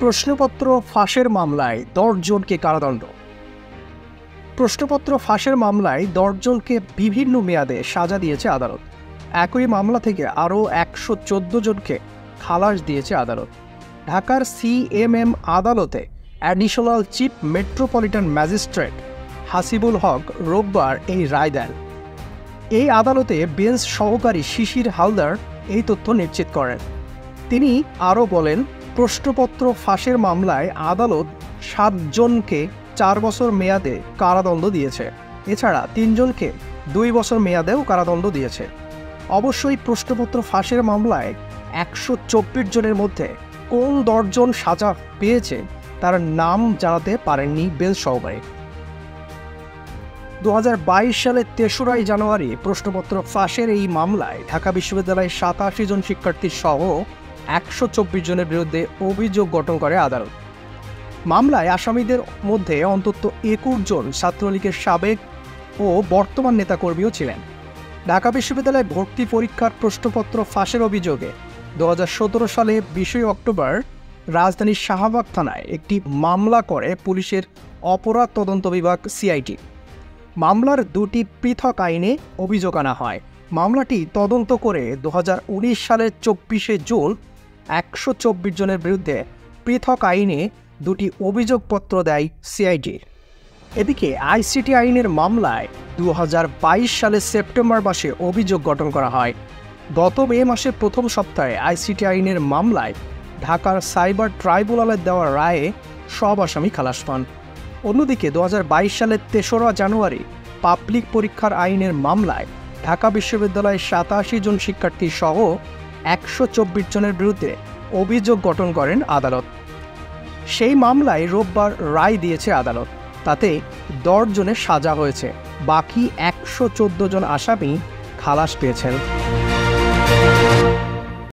প্রশ্নপত্র ফাঁসের মামলায় 10 জনকে কারাদণ্ড। প্রশ্নপত্র ফাঁসের মামলায় 10 জনকে বিভিন্ন মেয়াদে সাজা দিয়েছে আদালত। একই মামলা থেকে আরও 114 জনকে খালাস দিয়েছে আদালত। ঢাকার সিএমএম আদালতে additional chief metropolitan magistrate Hasibul Haque রোববার এই রায় দেন। এই আদালতে বেঞ্চ সহকারী শিশির হালদার এই তথ্য নিশ্চিত করেন। তিনি আরও বলেন, প্রশ্নপত্র ফাঁসের মামলায় আদালত 7 জনকে 4 বছর মেয়াদে কারাদণ্ড দিয়েছে। এছাড়া 3 জনকে 2 বছর মেয়াদেও কারাদণ্ড দিয়েছে। অবশ্যই প্রশ্নপত্র ফাঁসের মামলায় 124 জনের মধ্যে কোন 10 জন সাজা পেয়েছে তার নাম জানাতে পারেননি বেঞ্চ সহকারী। 2022 সালের 3রা জানুয়ারি প্রশ্নপত্র ফাঁসের এই মামলায় ঢাকা বিশ্ববিদ্যালয়ের 87 জন শিক্ষার্থী সহ 124 জনের বিরুদ্ধে অভিযোগ গঠন করে আদালত। মামলায় আসামিদের মধ্যে অন্তত 21 জন ছাত্রলীগের সাবেক ও বর্তমান নেতাকর্মীও ছিলেন। ঢাকা বিশ্ববিদ্যালয়ে ভর্তি পরীক্ষার প্রশ্নপত্র ফাঁসের অভিযোগে 2017 সালে 20 অক্টোবর রাজধানীর শাহবাগ থানায় একটি মামলা করে পুলিশের অপরাধ তদন্ত বিভাগ সিআইডি। মামলার 2টি পৃথক আইনে অভিযোগ আনা হয়। মামলাটি তদন্ত করে 2019 সালের 24 জুন 124 জনের বিরুদ্ধে পৃথক আইনে 2টি অভিযোগপত্র দেয় সিআইডি। এদিকে আইসিটি আইনের মামলায় 2022 সালের সেপ্টেম্বর মাসে অভিযোগ গঠন করা হয়। গত মে মাসের প্রথম সপ্তাহে আইসিটি আইনের মামলায় ঢাকার সাইবার ট্রাইব্যুনালের দেওয়া রায়ে সব আসামি খালাস পান। অন্যদিকে 2022 সালের 3রা জানুয়ারি পাবলিক পরীক্ষার আইনের মামলায় ঢাকা বিশ্ববিদ্যালয়ের 87 জন শিক্ষার্থী সহ 124 জনের বিরুদ্ধে অভিযোগ গঠন করেন আদালত। সেই মামলায় রোববার রায় দিয়েছে আদালত। তাতে 10 জনের সাজা হয়েছে, বাকি 114 জন আসামি খালাস পেয়েছেন।